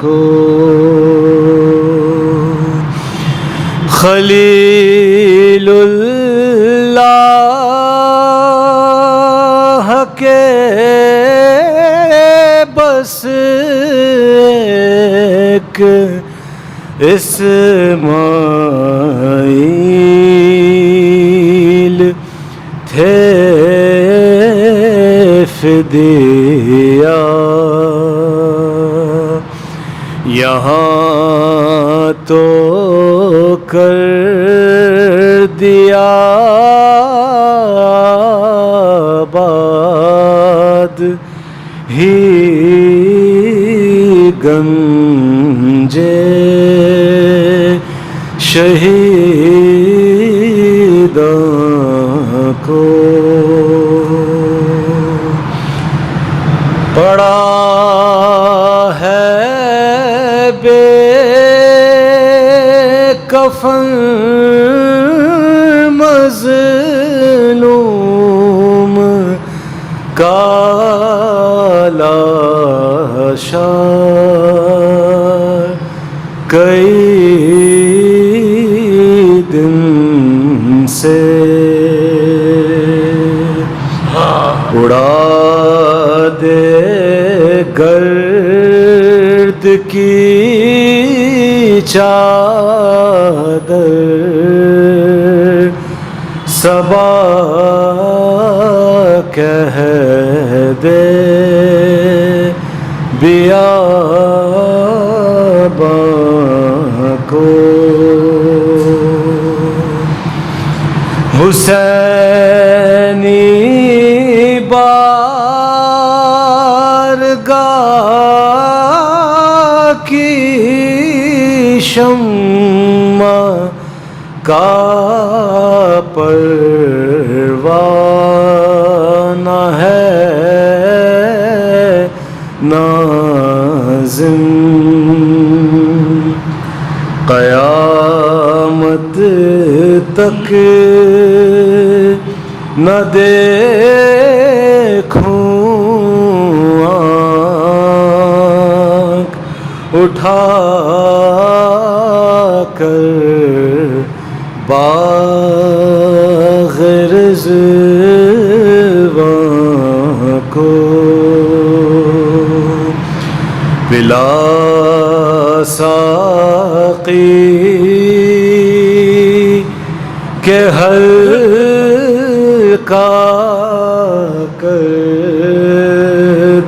کو خلیل اللہ کے بس ایک اسماعیل تھے فدیہ، یہاں تو کر دیا آباد ہی گنجے شہیداں کو، پڑا ہے بے کفن مظلوم کا لاشا کئی دن سے، اڑا دے گرد کی چادر، صبا کہہ دے بیاباں کو، حسینی بارگاہ کی شمع کا پروانہ ہے ناظم، قیامت تک نہ دیکھوں آنکھ اٹھا کر باغ رضوان کو، پلا ساقی کہ حلقہ کر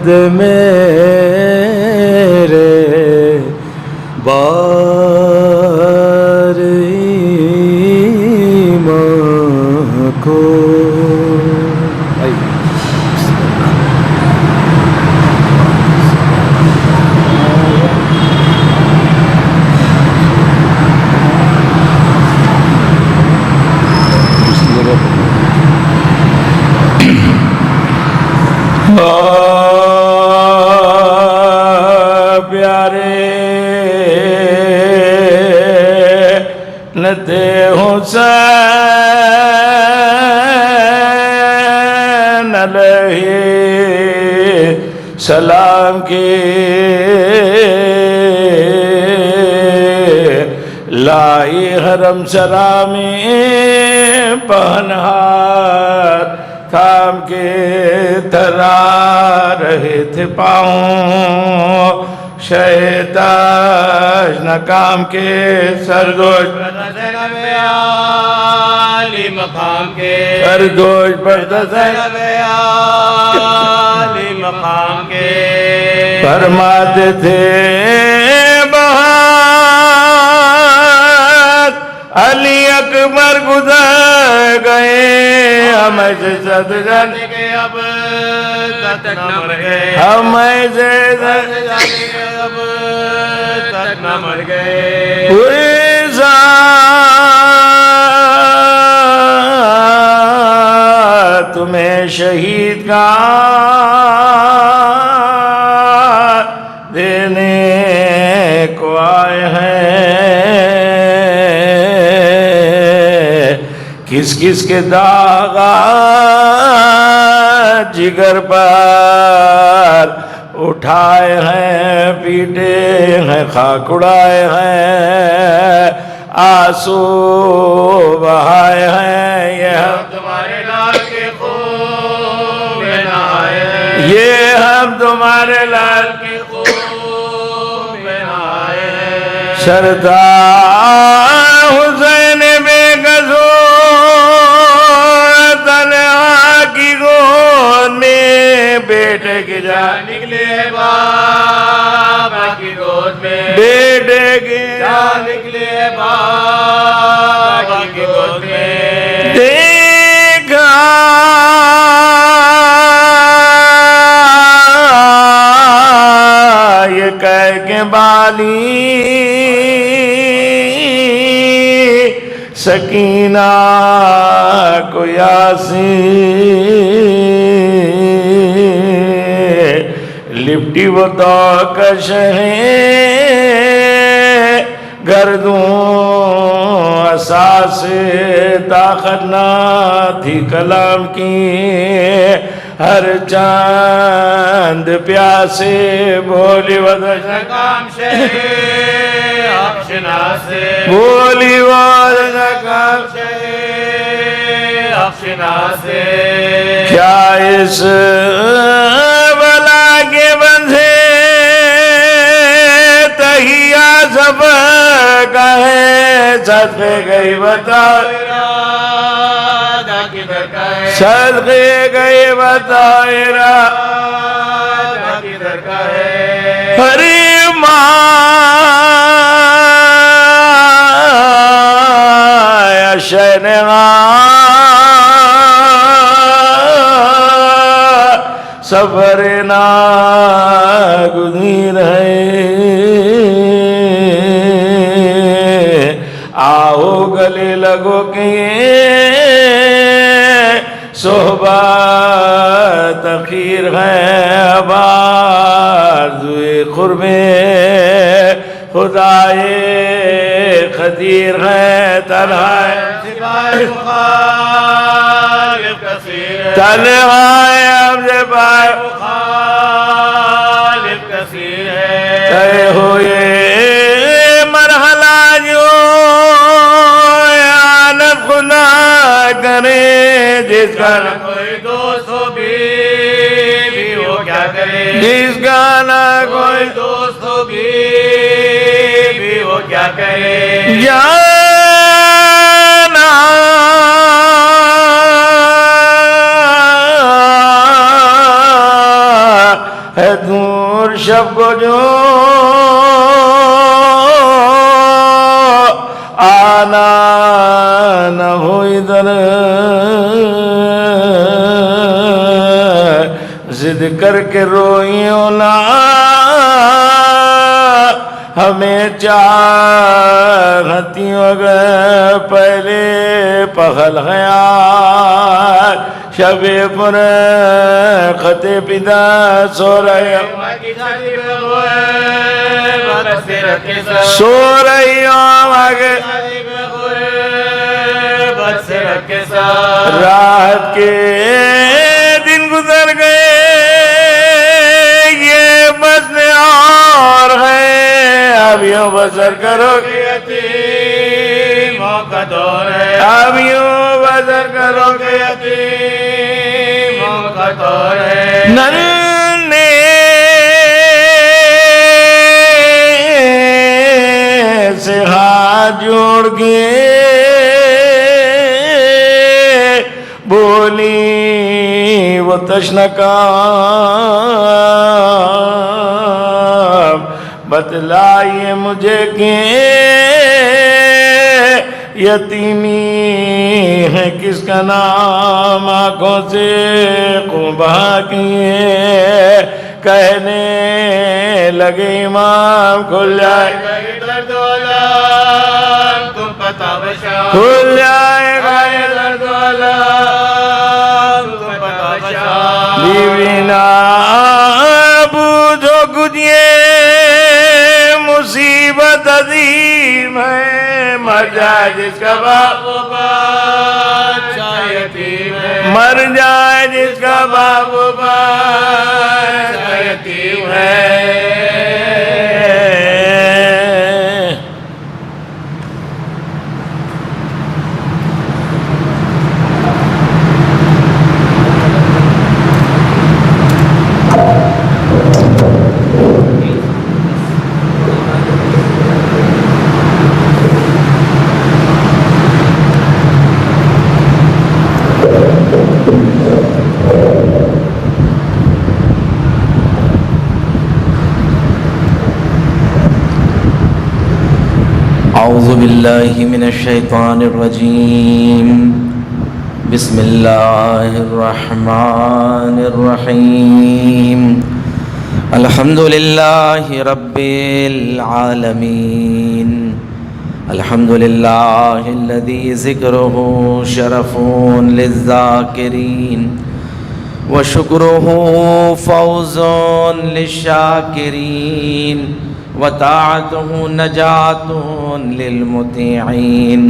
دے میرے بار ایمان کو۔ پیارے نتے حسین علیہ سلام کی لائی حرم سلامی پہنہار تھام کے تھرا رہے تھے پاؤں، شہتاج ناکام کے سرگوش علی مقام کے، سرگوش بردسن علی مقام کے، فرماتے تھے بہار علی اکبر گزر گئے، ہمیں سے زد جانے کے اب تک نہ مر گئے، ہمیں سے زد جانے کے اب تک نہ مر گئے، پوری ذات تمہیں شہید کا دینے کو آئے ہیں، کس کس کے داغ جگر پر اٹھائے ہیں پیٹے ہیں خاک اڑائے ہیں آنسو بہائے ہیں یہ ہم تمہارے لال کے خوب میں نہائے ہیں یہ ہم تمہارے لال کے خوب میں نہائے ہیں سردار حسین بے گزو تنہا کی گود میں بیٹے کی جان نکلے بابا کی گود میں بیٹے کی جان نکلے بابا کی گود میں دیکھا یہ کہہ کے بالی سکینہ کو یاسین لپٹی وہ تو کشیں گردوں اساس طاقت نہ تھی کلام کی ہر چاند پیاسے بولی ودش کام سے آپ شناسے بولی ودش کام سے آپ شناسے کیا اس بلا کے بندھے تہیا سب کہے صدقے گئی بتا صدقے گئی بتائرہ ہری ماں شہنغاں سفر ناگزیر ہے آؤ گلے لگو کہ صحبت اخیر ہے آرزوئے قرب خدائے قدیر ہے تنہائے تنہائے اب سے پائے تہے ہوئے مرحلہ جو آنت خدا کرے جس کا نہ کوئی دوست ہو بھی وہ کیا کرے جس کا نہ کوئی دوست ہو بھی وہ کیا کرے جانا ہے دور شب کو جو آنا نہ ہو ادھر ضد کر کے روئیوں نہ ہمیں چاہتی اگر پہلے پغل خیال شب پر خطے پیدا سو رہے سو رہی ہوں آگے رات کے دن گزر گئے یہ بس اور ہے اب یوں بسر کرو گے یتیموں کا دور ہے اب یوں بسر کرو گے یتیموں کا دور ہے ننے سے ہاتھ جوڑ کے بولی وہ تشنہ کام بتلائیے مجھے کہ یتیمی ہے کس کا نام آنکھوں سے قبا کیے کہنے لگے امام کھل جائے درد تم پتا بشا کھل جائے گا درد تم پتا بشا بیوی نا بوجھو کچھ یہ مصیبت عظیم ہے مر جائے جس کا باپ بچہ یتیم ہے مر جائے جس کا باپ بچہ یتیم ہے أعوذ بالله من الشيطان الرجيم بسم الله الرحمن الرحيم الحمد لله رب العالمين الحمد لله الذي ذكره شرف للذاكرين وشكره فوز للشاكرين وطاعته نجاة للمطيعين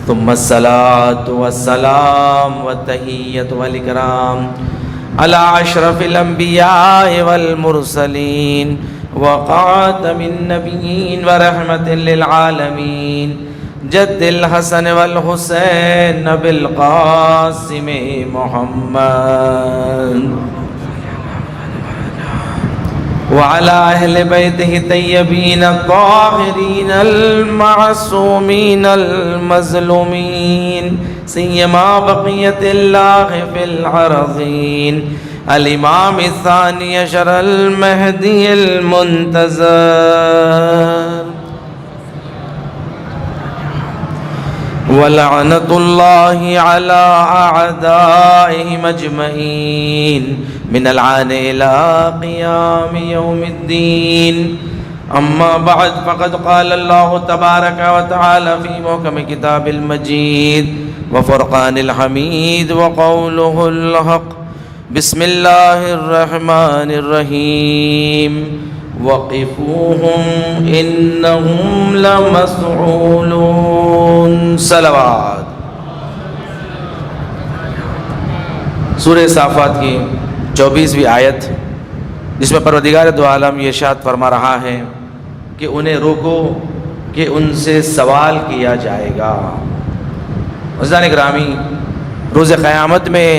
ثم الصلاة والسلام والتحية والإكرام على أشرف الأنبياء والمرسلين وخاتم النبيين ورحمة للعالمين جد الحسن والحسين بالقاسم محمد وعلى أهل بيته الطيبين الطاهرين المعصومين المظلومين سيما بقية الله في الأرضين الإمام الثاني عشر المهدي المنتظر ولعنة الله على أعدائهم أجمعين من العان إلى قيام يوم الدين أما بعد فقد قال الله تبارك وتعالى في محكم كتاب المجيد وفرقان الحميد وقوله الحق بسم الله الرحمن الرحيم وقفوهم إنهم لمسؤولون صلوات سورہ صافات کی 24ویں آیت جس میں پروردگار دو عالم یہ ارشاد فرما رہا ہے کہ انہیں روکو کہ ان سے سوال کیا جائے گا۔ عزیزان گرامی، روز قیامت میں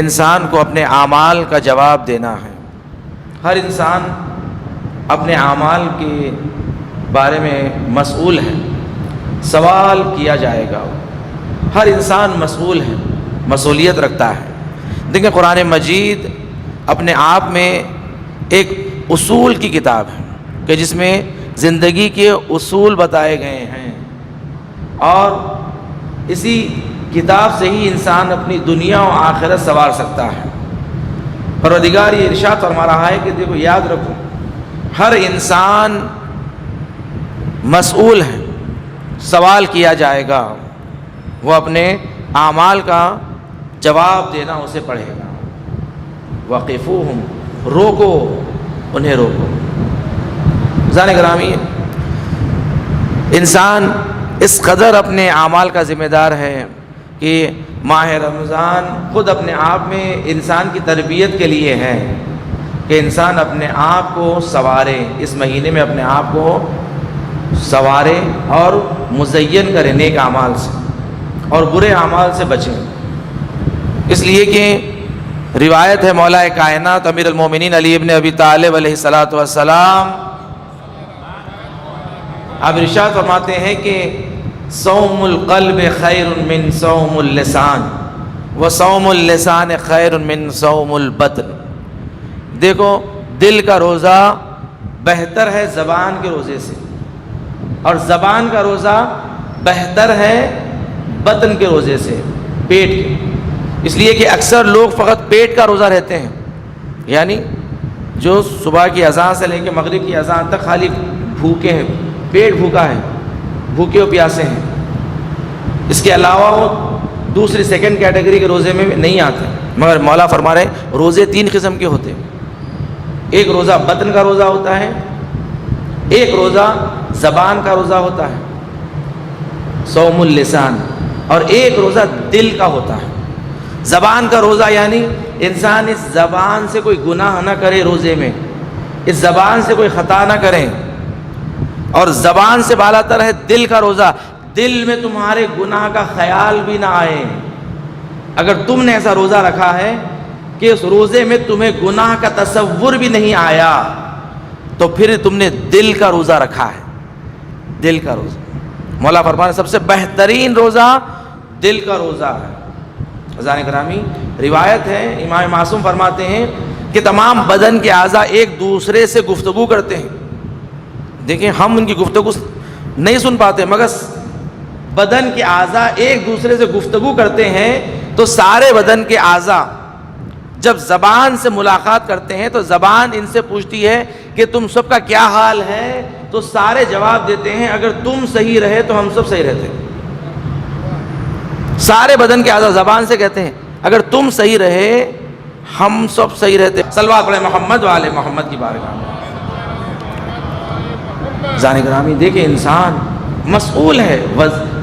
انسان کو اپنے اعمال کا جواب دینا ہے۔ ہر انسان اپنے اعمال کے بارے میں مسئول ہے، سوال کیا جائے گا۔ ہر انسان مسئول ہے، مسئولیت رکھتا ہے۔ دیکھیں قرآن مجید اپنے آپ میں ایک اصول کی کتاب ہے کہ جس میں زندگی کے اصول بتائے گئے ہیں، اور اسی کتاب سے ہی انسان اپنی دنیا و آخرت سنوار سکتا ہے۔ پروردگار یہ ارشاد فرما رہا ہے کہ دیکھو، یاد رکھو، ہر انسان مسئول ہے، سوال کیا جائے گا، وہ اپنے اعمال کا جواب دینا اسے پڑے گا۔ وقفوہم، روکو انہیں، روکو۔ عزیزان گرامی، انسان اس قدر اپنے اعمال کا ذمہ دار ہے کہ ماہ رمضان خود اپنے آپ میں انسان کی تربیت کے لیے ہے کہ انسان اپنے آپ کو سنوارے، اس مہینے میں اپنے آپ کو سنوارے اور مزین کرے نیک اعمال سے اور برے اعمال سے بچیں۔ اس لیے کہ روایت ہے مولا کائنات امیر المومنین علی ابن ابی طالب علیہ السلام اب ارشاد فرماتے ہیں کہ صوم القلب خیر من صوم اللسان وصوم اللسان خیر من صوم البطن۔ دیکھو، دل کا روزہ بہتر ہے زبان کے روزے سے، اور زبان کا روزہ بہتر ہے بطن کے روزے سے، پیٹ کے۔ اس لیے کہ اکثر لوگ فقط پیٹ کا روزہ رہتے ہیں، یعنی جو صبح کی اذان سے لے کے مغرب کی اذان تک خالی بھوکے ہیں، پیٹ بھوکا ہے، بھوکے و پیاسے ہیں۔ اس کے علاوہ وہ دوسری سیکنڈ کیٹیگری کے روزے میں نہیں آتے۔ مگر مولا فرما رہے ہیں روزے 3 قسم کے ہوتے ہیں۔ ایک روزہ بطن کا روزہ ہوتا ہے، ایک روزہ زبان کا روزہ ہوتا ہے۔ صوم اللسان، اور ایک روزہ دل کا ہوتا ہے۔ زبان کا روزہ یعنی انسان اس زبان سے کوئی گناہ نہ کرے، روزے میں اس زبان سے کوئی خطا نہ کریں، اور زبان سے بالا تر ہے دل کا روزہ، دل میں تمہارے گناہ کا خیال بھی نہ آئے۔ اگر تم نے ایسا روزہ رکھا ہے کہ اس روزے میں تمہیں گناہ کا تصور بھی نہیں آیا، تو پھر تم نے دل کا روزہ رکھا ہے، دل کا روزہ۔ مولا فرمانے سب سے بہترین روزہ دل کا روزہ ہے۔ عزیزان گرامی، روایت ہے، امام معصوم فرماتے ہیں کہ تمام بدن کے اعضاء ایک دوسرے سے گفتگو کرتے ہیں۔ دیکھیں ہم ان کی گفتگو نہیں سن پاتے، مگر بدن کے اعضاء ایک دوسرے سے گفتگو کرتے ہیں، تو سارے بدن کے اعضاء جب زبان سے ملاقات کرتے ہیں تو زبان ان سے پوچھتی ہے کہ تم سب کا کیا حال ہے، تو سارے جواب دیتے ہیں اگر تم صحیح رہے تو ہم سب صحیح رہتے ہیں۔ سارے بدن کے اعضاء زبان سے کہتے ہیں اگر تم صحیح رہے ہم سب صحیح رہتے۔ صلوات پڑھیں محمد و آل محمد کی بارگاہ میں۔ عزیزان گرامی، دیکھیں انسان مسئول ہے،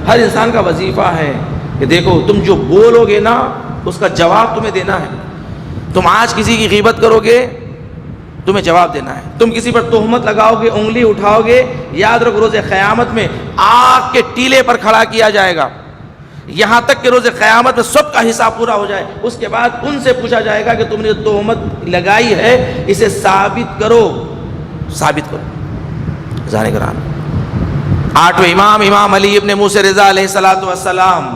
ہر انسان کا وظیفہ ہے کہ دیکھو تم جو بولو گے نا اس کا جواب تمہیں دینا ہے۔ تم آج کسی کی غیبت کرو گے تمہیں جواب دینا ہے، تم کسی پر تہمت لگاؤ گے، انگلی اٹھاؤ گے، یاد رکھو روز قیامت میں آگ کے ٹیلے پر کھڑا کیا جائے گا، یہاں تک کہ روز قیامت میں سب کا حساب پورا ہو جائے۔ اس کے بعد ان سے پوچھا جائے گا کہ تم نے جو تہمت لگائی ہے اسے ثابت کرو، ثابت کرو۔ عزیزان کرام، آٹھویں امام، امام علی ابن موسیٰ رضا علیہ السلام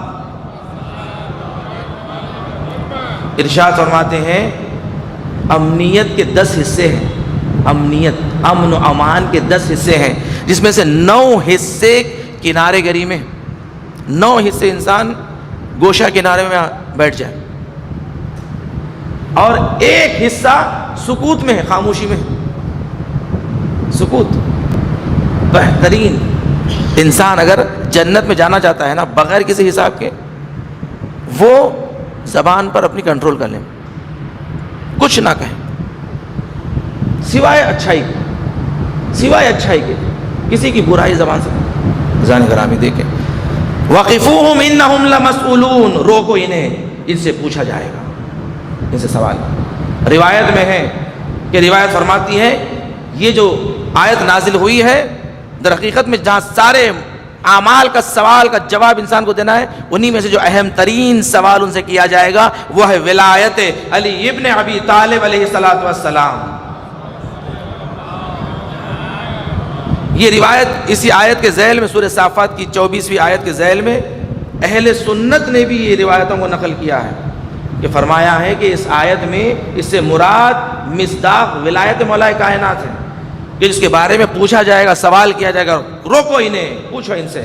ارشاد فرماتے ہیں امنیت کے 10 حصے ہیں، امنیت، امن و امان کے 10 حصے ہیں، جس میں سے 9 حصے کنارے گری میں، 9 حصے انسان گوشہ کنارے میں بیٹھ جائے، اور 1 حصہ سکوت میں ہے، خاموشی میں ہے، سکوت۔ بہترین انسان اگر جنت میں جانا چاہتا ہے نا بغیر کسی حساب کے، وہ زبان پر اپنی کنٹرول کر لیں، کچھ نہ کہیں سوائے اچھائی کے، سوائے اچھائی کے، کسی کی برائی زبان سے۔ عزیزان گرامی دیکھیں، وقفوہم انہم لمسئولون، روکو انہیں، ان سے پوچھا جائے گا، ان سے سوال۔ روایت میں ہے کہ روایت فرماتی ہے یہ جو آیت نازل ہوئی ہے در حقیقت میں جہاں سارے اعمال کا سوال کا جواب انسان کو دینا ہے، انہی میں سے جو اہم ترین سوال ان سے کیا جائے گا وہ ہے ولایت علی ابن ابی طالب علیہ السلام۔ یہ روایت اسی آیت کے ذیل میں سورہ صافات کی 24ویں آیت کے ذیل میں اہل سنت نے بھی یہ روایتوں کو نقل کیا ہے کہ فرمایا ہے کہ اس آیت میں اس سے مراد مصداق ولایت مولا کائنات ہے، کہ جس کے بارے میں پوچھا جائے گا، سوال کیا جائے گا، روکو انہیں، پوچھو ان سے،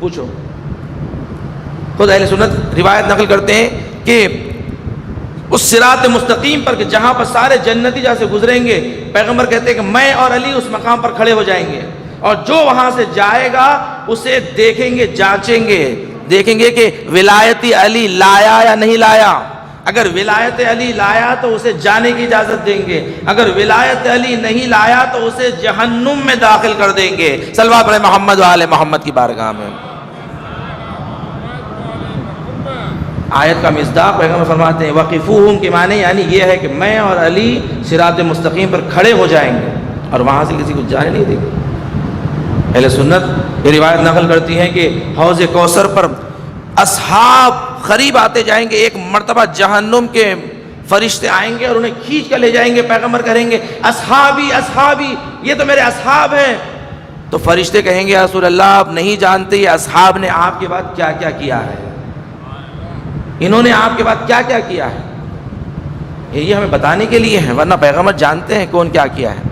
پوچھو۔ خود اہل سنت روایت نقل کرتے ہیں کہ اس صراط مستقیم پر کہ جہاں پر سارے جنتی جہاں سے گزریں گے، پیغمبر کہتے ہیں کہ میں اور علی اس مقام پر کھڑے ہو جائیں گے، اور جو وہاں سے جائے گا اسے دیکھیں گے، جانچیں گے، دیکھیں گے کہ ولایت علی لایا یا نہیں لایا۔ اگر ولایت علی لایا تو اسے جانے کی اجازت دیں گے، اگر ولایت علی نہیں لایا تو اسے جہنم میں داخل کر دیں گے۔ صلوات پڑھیں محمد و آل محمد کی بارگاہ میں۔ آیت کا مصداق پیغمبر فرماتے ہیں وقفوہم کے معنی یعنی یہ ہے کہ میں اور علی صراط مستقیم پر کھڑے ہو جائیں گے اور وہاں سے کسی کو جانے نہیں دیں گے۔ اہل سنت یہ روایت نقل کرتی ہے کہ حوض کوثر پر اصحاب قریب آتے جائیں گے، ایک مرتبہ جہنم کے فرشتے آئیں گے اور انہیں کھینچ کر لے جائیں گے، پیغمبر کہیں گے اصحابی اصحابی، یہ تو میرے اصحاب ہیں۔ تو فرشتے کہیں گے یا رسول اللہ آپ نہیں جانتے یہ اصحاب نے آپ کے بعد کیا کیا کیا ہے، انہوں نے آپ کے بعد کیا کیا کیا ہے، یہ ہمیں بتانے کے لیے ہے، ورنہ پیغمبر جانتے ہیں کون کیا کیا ہے۔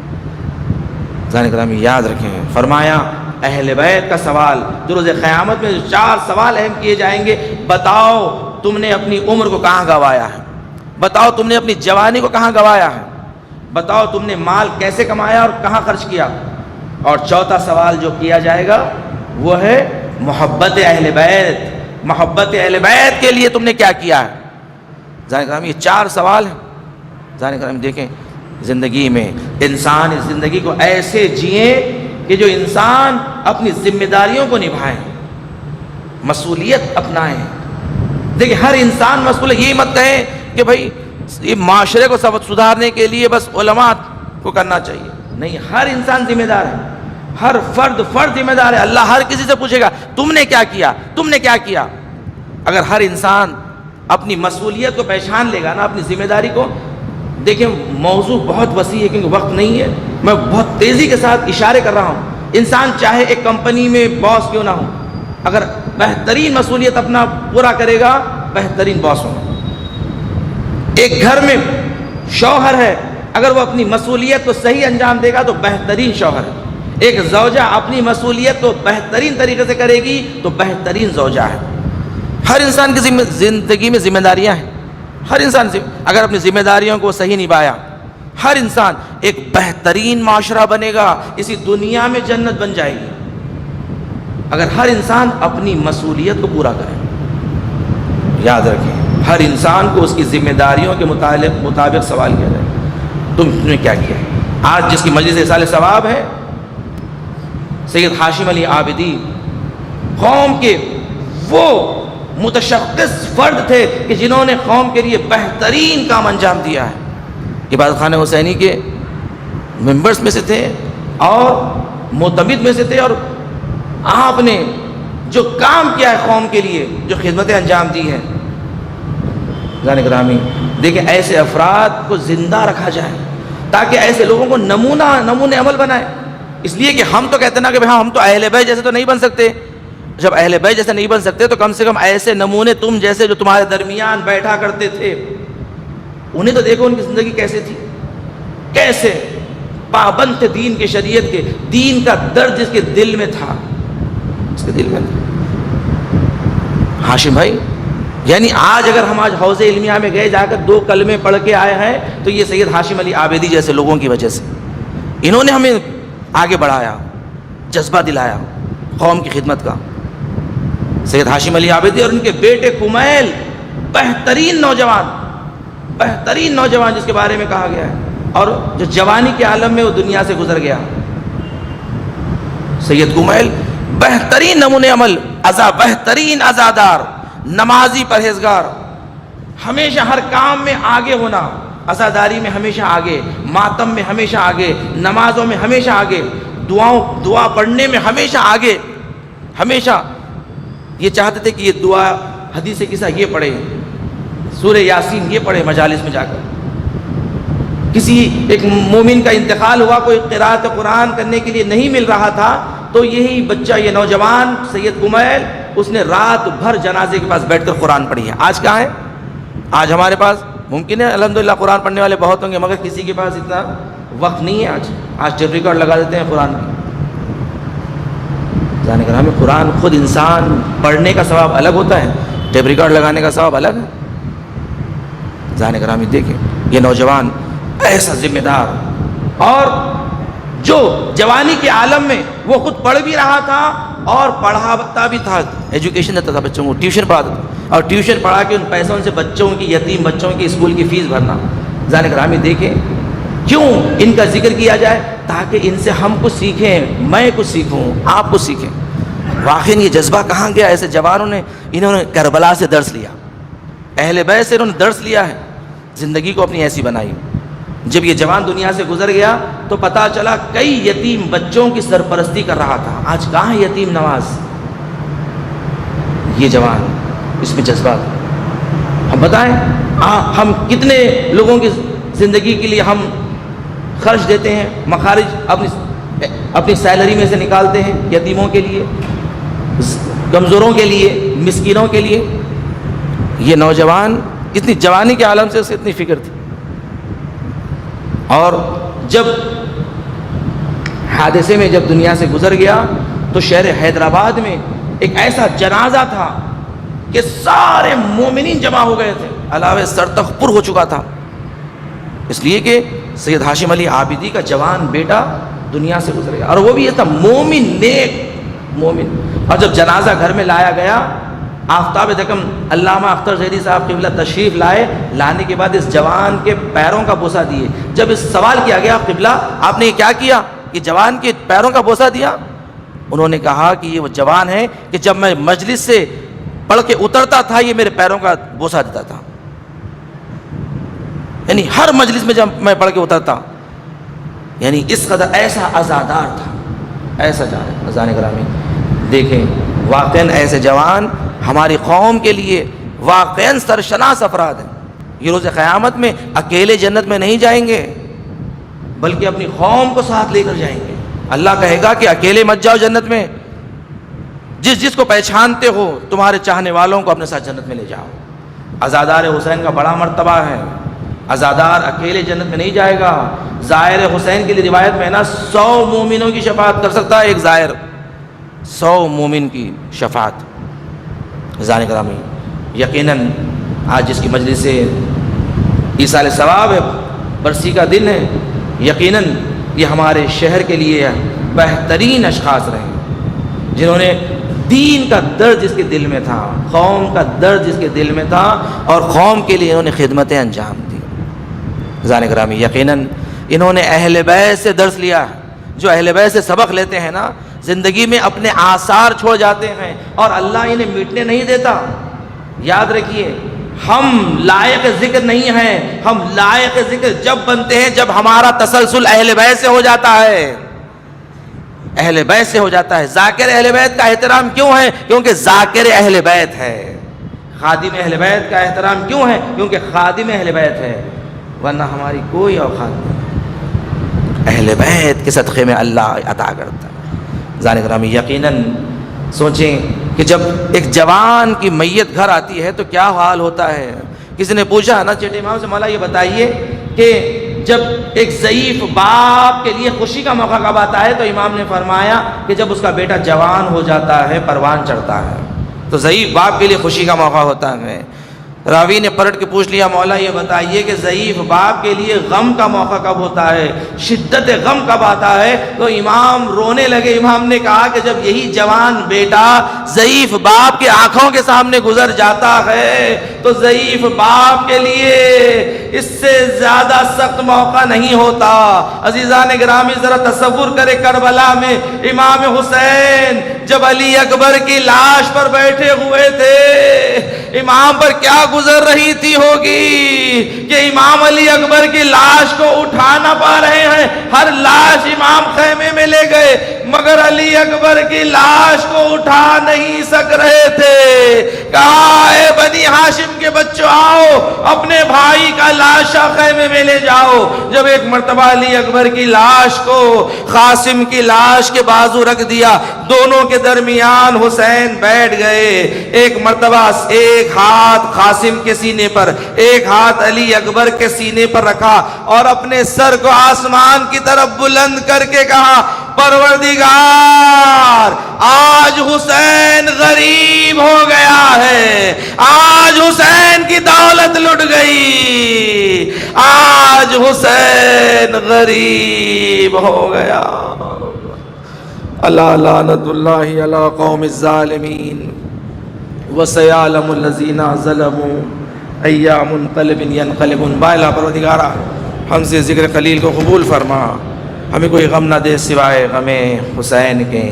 ذہن کرامی یاد رکھیں، فرمایا اہل بیت کا سوال جو روز قیامت میں 4 سوال اہم کیے جائیں گے، بتاؤ تم نے اپنی عمر کو کہاں گوایا ہے، بتاؤ تم نے اپنی جوانی کو کہاں گوایا ہے، بتاؤ تم نے مال کیسے کمایا اور کہاں خرچ کیا، اور چوتھا سوال جو کیا جائے گا وہ ہے محبت اہل بیت، محبت اہل بیت کے لیے تم نے کیا کیا ہے۔ ذہن کرام یہ 4 سوال ہیں۔ ذہن کرام دیکھیں زندگی میں انسان اس زندگی کو ایسے جئیں کہ جو انسان اپنی ذمہ داریوں کو نبھائیں، مسئولیت اپنائیں. دیکھیں ہر انسان مسئول ہے. یہ مت کہیں کہ بھائی یہ معاشرے کو سدھارنے کے لیے بس علماء کو کرنا چاہیے. نہیں, ہر انسان ذمہ دار ہے, ہر فرد ذمہ دار ہے. اللہ ہر کسی سے پوچھے گا تم نے کیا کیا, تم نے کیا کیا. اگر ہر انسان اپنی مسئولیت کو پہچان لے گا نا, اپنی ذمہ داری کو. دیکھیں موضوع بہت وسیع ہے کیونکہ وقت نہیں ہے, میں بہت تیزی کے ساتھ اشارے کر رہا ہوں. انسان چاہے ایک کمپنی میں باس کیوں نہ ہو, اگر بہترین مسئولیت اپنا پورا کرے گا بہترین باس ہوگا. ایک گھر میں شوہر ہے, اگر وہ اپنی مسئولیت کو صحیح انجام دے گا تو بہترین شوہر ہے. ایک زوجہ اپنی مسئولیت کو بہترین طریقے سے کرے گی تو بہترین زوجہ ہے. ہر انسان کی زندگی میں ذمہ داریاں ہیں. ہر انسان اگر اپنی ذمہ داریوں کو صحیح نبھایا, ہر انسان ایک بہترین معاشرہ بنے گا. اسی دنیا میں جنت بن جائے گی اگر ہر انسان اپنی مسئولیت کو پورا کرے. یاد رکھیں, ہر انسان کو اس کی ذمہ داریوں کے مطابق سوال کیا جائے تم نے کیا کیا. آج جس کی مجلس احصال ثواب ہے, سید ہاشم علی عابدی قوم کے وہ متشخص فرد تھے کہ جنہوں نے قوم کے لیے بہترین کام انجام دیا ہے. عبادت خانہ حسینی کے ممبرز میں سے تھے اور معتمد میں سے تھے, اور آپ نے جو کام کیا ہے قوم کے لیے, جو خدمتیں انجام دی ہیں. جان گرامی, دیکھیں ایسے افراد کو زندہ رکھا جائے تاکہ ایسے لوگوں کو نمونے عمل بنائے. اس لیے کہ ہم تو کہتے ہیں نا کہ ہم تو اہل بیت جیسے تو نہیں بن سکتے. جب اہل بیت جیسے نہیں بن سکتے تو کم سے کم ایسے نمونے تم جیسے جو تمہارے درمیان بیٹھا کرتے تھے انہیں تو دیکھو ان کی زندگی کیسے تھی, کیسے پابند تھے دین کے, شریعت کے. دین کا درد جس کے دل میں تھا, اس کے دل میں تھا. ہاشم بھائی, یعنی آج اگر ہم آج حوض علمیہ میں گئے, جا کر 2 کلمے پڑھ کے آئے ہیں تو یہ سید ہاشم علی عابدی جیسے لوگوں کی وجہ سے. انہوں نے ہمیں آگے بڑھایا, جذبہ دلایا قوم کی خدمت کا. سید ہاشم علی عابدی اور ان کے بیٹے کمیل, بہترین نوجوان جس کے بارے میں کہا گیا ہے, اور جو جوانی کے عالم میں وہ دنیا سے گزر گیا. سید کمیل بہترین نمونے عمل, بہترین عزادار, نمازی, پرہیزگار, ہمیشہ ہر کام میں آگے ہونا. عزاداری میں ہمیشہ آگے, ماتم میں ہمیشہ آگے, نمازوں میں ہمیشہ آگے, دعا پڑھنے میں ہمیشہ آگے. ہمیشہ یہ چاہتے تھے کہ یہ دعا, حدیث قصہ یہ پڑھے, سورہ یاسین یہ پڑھے مجالس میں جا کر. کسی ایک مومن کا انتقال ہوا, کوئی قرات قرآن کرنے کے لیے نہیں مل رہا تھا, تو یہی بچہ, یہ نوجوان سید کمیل, اس نے رات بھر جنازے کے پاس بیٹھ کر قرآن پڑھی ہے. آج کہاں ہے؟ آج ہمارے پاس ممکن ہے الحمدللہ قرآن پڑھنے والے بہت ہوں گے, مگر کسی کے پاس اتنا وقت نہیں ہے. آج ٹیپ ریکارڈ لگا دیتے ہیں قرآن کی. جانے کر ہمیں قرآن خود انسان پڑھنے کا ثواب الگ ہوتا ہے, ٹیپ ریکارڈ لگانے کا ثواب الگ ہے. جانے کر ہمیں دیکھیں یہ نوجوان ایسا ذمہ دار, اور جو جوانی کے عالم میں وہ خود پڑھ بھی رہا تھا اور پڑھاتا بھی تھا, ایجوکیشن دیتا تھا بچوں کو, ٹیوشن پڑھاتا تھا, اور ٹیوشن پڑھا کے ان پیسوں سے بچوں کی, یتیم بچوں کی اسکول کی فیس بھرنا. جانے کر ہمیں دیکھیں کیوں ان کا ذکر کیا جائے, تاکہ ان سے ہم کچھ سیکھیں, میں کچھ سیکھوں, آپ کچھ سیکھیں. واقعی یہ جذبہ کہاں گیا؟ ایسے جوانوں نے, انہوں نے کربلا سے درس لیا, اہل بیت سے انہوں نے درس لیا ہے, زندگی کو اپنی ایسی بنائی. جب یہ جوان دنیا سے گزر گیا تو پتہ چلا کئی یتیم بچوں کی سرپرستی کر رہا تھا. آج کہاں ہے یتیم نواز؟ یہ جوان, اس میں جذبہ. ہم بتائیں ہم کتنے لوگوں کی زندگی کے لیے ہم خرچ دیتے ہیں, مخارج اپنی سیلری میں سے نکالتے ہیں یتیموں کے لیے, کمزوروں کے لیے, مسکینوں کے لیے. یہ نوجوان اتنی جوانی کے عالم سے اسے اتنی فکر تھی. اور جب حادثے میں جب دنیا سے گزر گیا تو شہر حیدرآباد میں ایک ایسا جنازہ تھا کہ سارے مومنین جمع ہو گئے تھے, علاوہ سرتخ پر ہو چکا تھا, اس لیے کہ سید ہاشم علی عابدی کا جوان بیٹا دنیا سے گزر گیا, اور وہ بھی یہ تھا مومن, نیک مومن. اور جب جنازہ گھر میں لایا گیا, آفتاب دکم علامہ اختر زیدی صاحب قبلہ تشریف لائے, لانے کے بعد اس جوان کے پیروں کا بوسہ دیے. جب اس سوال کیا گیا قبلہ آپ نے یہ کیا کیا کہ جوان کے پیروں کا بوسہ دیا, انہوں نے کہا کہ یہ وہ جوان ہے کہ جب میں مجلس سے پڑھ کے اترتا تھا یہ میرے پیروں کا بوسہ دیتا تھا، یعنی ہر مجلس میں جب میں پڑھ کے اترتا، یعنی اس قدر ایسا عزادار تھا، ایسا عزان گرامی۔ دیکھیں واقعاً ایسے جوان ہماری قوم کے لیے واقعاً سرشناس افراد ہیں۔ یہ روز قیامت میں اکیلے جنت میں نہیں جائیں گے بلکہ اپنی قوم کو ساتھ لے کر جائیں گے۔ اللہ کہے گا کہ اکیلے مت جاؤ جنت میں، جس کو پہچانتے ہو تمہارے چاہنے والوں کو اپنے ساتھ جنت میں لے جاؤ۔ عزادار حسین کا بڑا مرتبہ ہے، عزادار اکیلے جنت میں نہیں جائے گا۔ زائر حسین کے لیے روایت میں نا 100 مومنوں کی شفاعت کر سکتا ہے ایک زائر، 100 مومن کی شفاعت۔ عزیزان گرامی، یقیناً آج جس کی مجلس سے ایصال ثواب ہے، برسی کا دن ہے، یقیناً یہ ہمارے شہر کے لیے بہترین اشخاص رہے جنہوں نے دین کا درد جس کے دل میں تھا، قوم کا درد جس کے دل میں تھا، اور قوم کے لیے انہوں نے خدمتیں انجام دی۔ عزیزان گرامی، یقیناً انہوں نے اہل بیت سے درس لیا ہے۔ جو اہل بیت سے سبق لیتے ہیں نا، زندگی میں اپنے آثار چھوڑ جاتے ہیں اور اللہ انہیں مٹنے نہیں دیتا۔ یاد رکھیے، ہم لائق ذکر نہیں ہیں، ہم لائق ذکر جب بنتے ہیں جب ہمارا تسلسل اہل بیت سے ہو جاتا ہے، اہل بیت سے ہو جاتا ہے۔ ذاکر اہل بیت کا احترام کیوں ہے؟ کیونکہ ذاکر اہل بیت ہے۔ خادم اہل بیت کا احترام کیوں ہے؟ کیونکہ خادم اہل بیت ہے، ورنہ ہماری کوئی اوقات نہیں۔ اہل بیت کے صدقے میں اللہ عطا کرتا ہے۔ ذان گرامی، یقیناً سوچیں کہ جب ایک جوان کی میت گھر آتی ہے تو کیا حال ہوتا ہے۔ کسی نے پوچھا نا چیٹے امام سے، مولا یہ بتائیے کہ جب ایک ضعیف باپ کے لیے خوشی کا موقع کب آتا ہے؟ تو امام نے فرمایا کہ جب اس کا بیٹا جوان ہو جاتا ہے، پروان چڑھتا ہے، تو ضعیف باپ کے لیے خوشی کا موقع ہوتا ہے۔ راوی نے پلٹ کے پوچھ لیا، مولا یہ بتائیے کہ ضعیف باپ کے لیے غم کا موقع کب ہوتا ہے، شدت غم کب آتا ہے؟ تو امام رونے لگے۔ امام نے کہا کہ جب یہی جوان بیٹا ضعیف باپ کے آنکھوں کے سامنے گزر جاتا ہے تو ضعیف باپ کے لیے اس سے زیادہ سخت موقع نہیں ہوتا۔ عزیزان گرامی، ذرا تصور کرے کربلا میں امام حسین جب علی اکبر کی لاش پر بیٹھے ہوئے تھے، امام پر کیا گزر رہی تھی ہوگی کہ امام علی اکبر کی لاش کو اٹھا نہ پا رہے ہیں۔ ہر لاش امام خیمے میں لے گئے مگر علی اکبر کی لاش کو اٹھا نہیں سک رہے تھے۔ کہا، اے بنی ہاشم کے بچوں، آؤ اپنے بھائی کا لاشا خیمے میں لے جاؤ۔ جب ایک مرتبہ علی اکبر کی لاش کو قاسم کی لاش کے بازو رکھ دیا، دونوں کے درمیان حسین بیٹھ گئے۔ ایک مرتبہ ایک ہاتھ قاسم کے سینے پر، ایک ہاتھ علی اکبر کے سینے پر رکھا اور اپنے سر کو آسمان کی طرف بلند کر کے کہا، پروردگار، آج حسین غریب ہو گیا ہے، آج حسین کی دولت لٹ گئی، آج حسین غریب ہو گیا۔ اللہ لعنت اللہ علی قوم الظالمین وسیعلم الذین ظلموا ای منقلب ینقلبون۔ بالا پروردگارا، ہم سے ذکر قلیل کو قبول فرما، ہمیں کوئی غم نہ دے سوائے غم حسین کے۔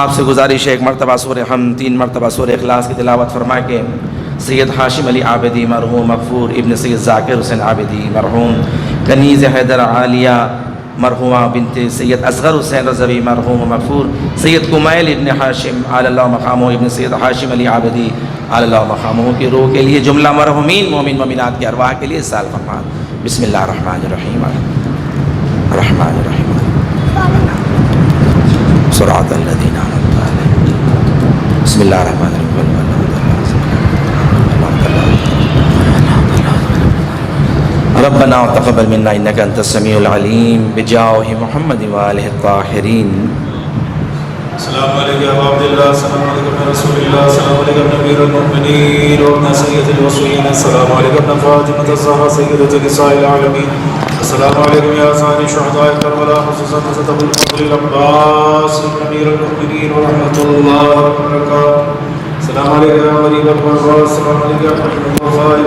آپ سے گزارش ہے، ایک مرتبہ سورہ ہم 3 مرتبہ سورہ اخلاص کی تلاوت فرما کے سید ہاشم علی عابدی مرحوم، مغفور ابن سید ذاکر حسین عابدی مرحوم، کنیز حیدر عالیہ مرحومہ بنت سید اصغر حسین رضوی مرحوم مغفور، سید کمیل ابن ہاشم علی اللہ مقامہ ابن سید ہاشم علی عابدی علی اللہ مقامہ کی روح کے لیے، جملہ مرحومین مومن مومنات کی ارواح کے لیے سال فرمان۔ بسم اللہ الرحمن الرحیم الرحمن الرحیم صراط الذین انعمت علیہم بسم اللہ الرحمن الرحیم ربنا تقبل منا انك انت السميع العليم بجاه محمد وآله الطاهرين۔ السلام علیکم یا عبد اللہ، السلام علیکم یا رسول اللہ، السلام علیکم امیر المؤمنین وابن سید الوصیین، السلام علیکم فاطمۃ الزہرا سیدۃ نساء العالمین، السلام علیکم یا ثانی شہداء کربلا خصوصا حضرت ابو الفضل العباس امیر المؤمنین ورحمۃ اللہ وبرکاتہ، السلام علیکم یا غریب الغرباء، السلام علیکم یا رحمۃ اللہ۔